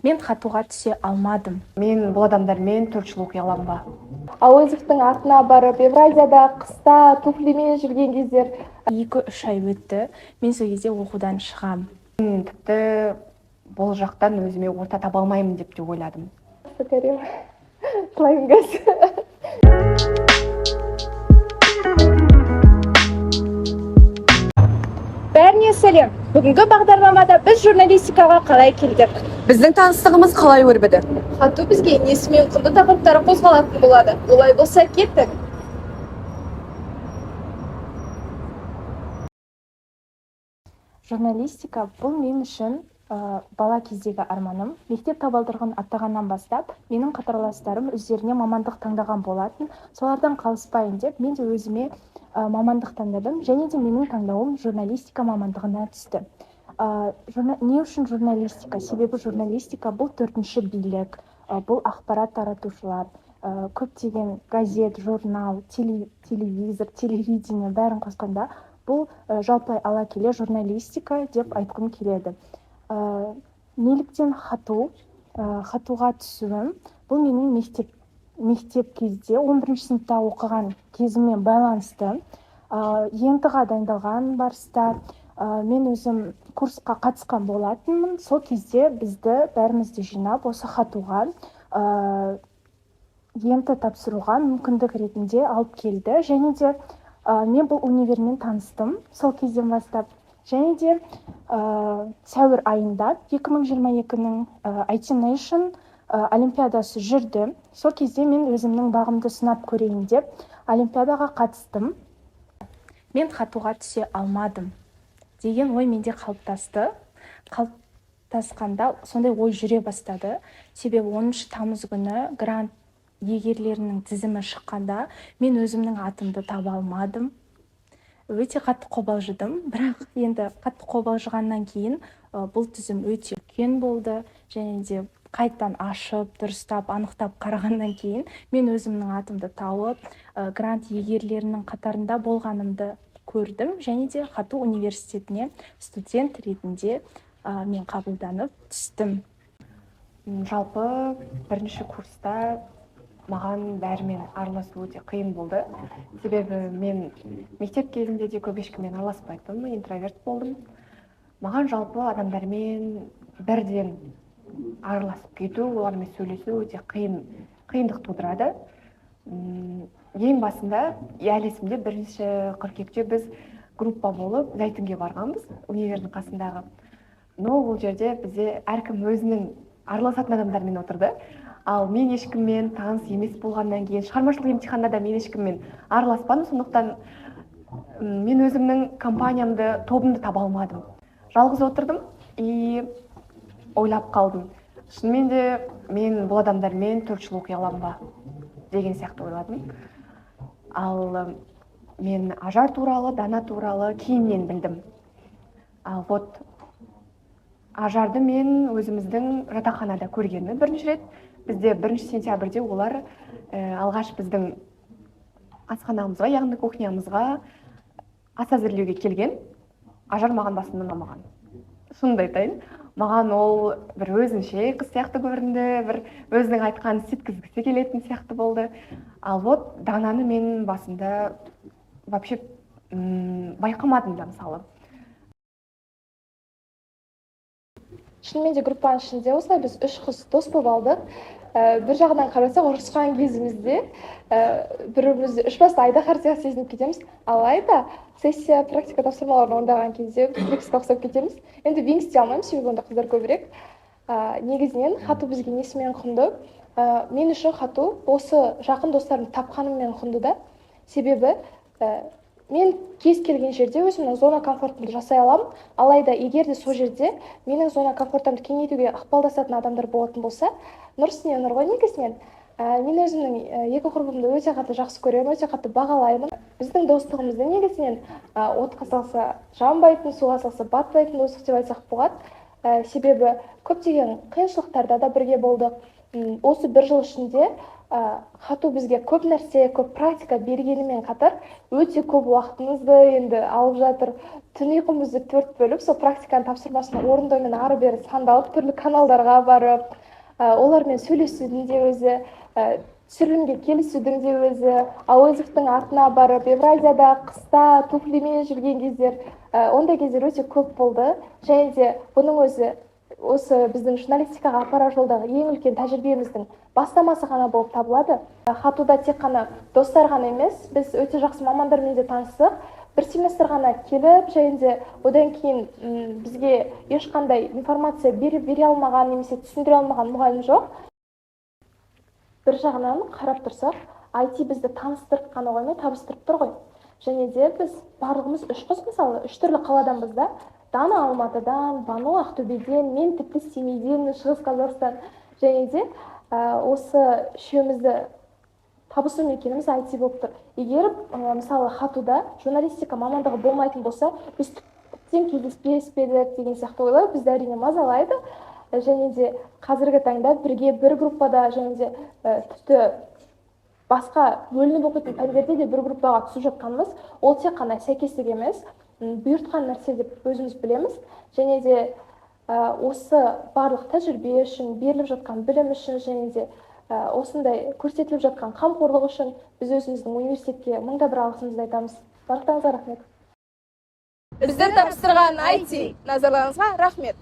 Мен хатуға түсе алмадым. Мен бұл адамдармен 4 жыл оқи аламын ба? Әуезовтің артына барып, Евразияда қыста туфлимен жүрген кездер 2-3 ай өтті. Мен сол кезде оқудан шығам. Мен тіпті бұл жақтан өзіме орта таба алмаймын деп те ойладым. Бәріне сәлем. Бүгінгі бағдарламада біз журналистикаға қалай келдік? Біздің таныстығымыз қалай өрбіді? Хату бізге несімен құнды тақырыптары қозғалатын болады. Олай болса кеттік. Журналистика бұл мен үшін бала кездегі арманым. Мектеп табалдырығын аттағаннан бастап, менің қатарластарым өздеріне мамандық таңдаған болатын. Солардан қалыспайын деп, мен де өзіме мамандық таңдадым, және де менің таңдауым журналистика мамандығына түсті. Не үшін журналистика? Себебі журналистика бұл 4-ші билік, бұл ақпарат таратушылар, көптеген газет, журнал, телевизор, телевидение бәрін қосқанда, бұл жалпылай ала келе журналистика деп айтқым келеді. Неліктен хатуға түсуім? Бұл менің мектеп кезде 11-ші сыныпта оқыған кезіммен байланысты. ЕНТ-ға дайындалған барыста мен өзім курсқа қатысқан болатынмын. Сол кезде бізді бәрімізді жинап осы хатуға ЕНТ тапсыруға мүмкіндік ретінде алып келді. Және де мен бұл универмен таныстым сол кезден бастап. Және де сәуір айында 2022-нің IT Nation олимпиадасы жүрді. Сол кезде мен өзімнің бағымды сынап көрейін деп олимпиадаға қатыстым. Мен хатуға түсе алмадым деген ой менде қалыптасты. Қалыптасқанда сондай ой жүре бастады. Себебі 10 тамыз күні грант егерлерінің тізімі шыққанда мен өзімнің атымды таба алмадым. Өте қатты қобалжыдым, бірақ енді қатты қобалжығаннан кейін бұл тізім өте үлкен болды, және де қайттан ашып, дұрыстап, анықтап қарағаннан кейін мен өзімнің атымды тауып, грант егерлерінің қатарында болғанымды көрдім, және де Хату университетіне студент ретінде мен қабылданып түстім. Жалпы бірінші курста маған бәрімен араласу өте қиын болды. Себебі мен мектеп кезінде де көп ешкіммен араласпайтынмын, интроверт болдым. Маған жалпы адамдармен бірден араласып кету, олармен сөйлесу өте қиындық тудырады. Ең басында, әлі есімде, бірінші қыркүйекте біз группа болып Зәйтүнге барғанбыз, универдің қасындағы. Но бұл жерде бізде әркім өзінің араласатын адамдармен отырды. Ал мен ешкіммен таныс емес болғаннан кейін, шығармашылық емтиханда да мен ешкіммен араласпадым, сондықтан мен өзімнің компаниямды, тобымды таба алмадым. Жалғыз отырдым и ойлап қалдым. Шынымен де мен бұл адамдармен 4 жыл оқи аламын ба деген сияқты ойладым. Ал мен Ажар туралы, Дана туралы кейіннен білдім. Ал вот Ажарды мен өзіміздің жатақханада көргенмін бірінші рет. Бізде 1 сентябрьде олар алғаш біздің асханамызға, яғни кухнямызға ас әзірлеуге келген. Ажар маған басында ұнамаған. Шынымды айтайын, маған ол бір өзінше қыз сияқты көрінді, бір өзінің айтқанын істеткізгісі келетін сияқты болды. Ал вот Дананы мен басында вообще байқамадым да, мысалы. Шынымен де группаның ішінде осылай біз 3 қыз дос болып алдық. Бір жағынан қарасақ, ұрысқан кезімізде бірімізді 3 басты айдаһар сияқты сезініп кетеміз. Алайда сессия, практика тапсырмаларын орындаған кезде текстке ұқсап кетеміз. Енді бен істей алмаймыз, себебі онда қыздар көбірек. Негізінен Хату бізге несімен құнды? Мен үшін Хату осы жақын достарымды тапқаныммен құнды да. Себебі мен кез келген жерде өзімнің зона комфортымды жасай аламын. Алайда егер де сол жерде менің зона комфортымды кеңейтуге ықпалдасатын адамдар болатын болса, Нұрсіне Нұр ғой негізінен. Мен өзімнің екі құрбымды өте қатты жақсы көремін, өте қатты бағалаймын. Біздің достығымызды негізінен отқа салса жанбайтын, суға салса батпайтын достық деп айтсақ болады. Себебі көптеген қиыншылықтарда да бірге болдық. осы бір жыл ішінде хату бізге көп нәрсе, көп практика бергенімен қатар өте көп уақытымызды енді алып жатыр. Түн ұйқымызды 4 бөліп, сол практиканың тапсырмасын орындаумен ары бері сандалып, түрлі каналдарға барып, олармен сөйлесудің де өзі, түсірілімге келісудің де өзі, әуезовтің артына барып, Евразияда қыста туфлимен жүрген кездер, ондай кездер өте көп болды. Және де бұның өзі осы біздің журналистикаға апарар жолдағы ең үлкен тәжірибеміздің бастамасы ғана болып табылады. Хатуда тек қана достар ғана емес, біз өте жақсы мамандармен де таныстық. Бір семестр ғана келіп, және де одан кейін бізге ешқандай информация бере алмаған немесе түсіндіре алмаған мұғалім жоқ. Бір жағынан қарап тұрсақ, IT бізді таныстырып қана қоймай, табыстырып тұр ғой. Және де біз барлығымыз 3 қыз, мысалы 3 түрлі қаладанбыз да. Дана Алматыдан, Бану Ақтөбеден, мен тіпті Семейден, Шығыс Қазақстан. Және де осы үшеумізді табысу мекеніміз IT болып тұр. Егер мысалы хатуда журналистика мамандығы болмайтын болса, біз тіптен кездеспедік деген сияқты ойлау бізді әрине мазалайды. Және де қазіргі таңда бірге бір группада, және де тіпті басқа бөлініп оқитын пәндерде де бір группаға түсіп жатқанымыз, ол тек қана сәйкестік емес, бұйыртқан нәрсе деп өзіміз білеміз. Және де осы барлық тәжірибе үшін, беріліп жатқан білім үшін, және де осындай көрсетіліп жатқан қамқорлық үшін біз өзіміздің университетке мыңда бір алғысымызды айтамыз. Барлықтарыңызға рахмет. Біздің тапсырған IT назарларыңызға рахмет.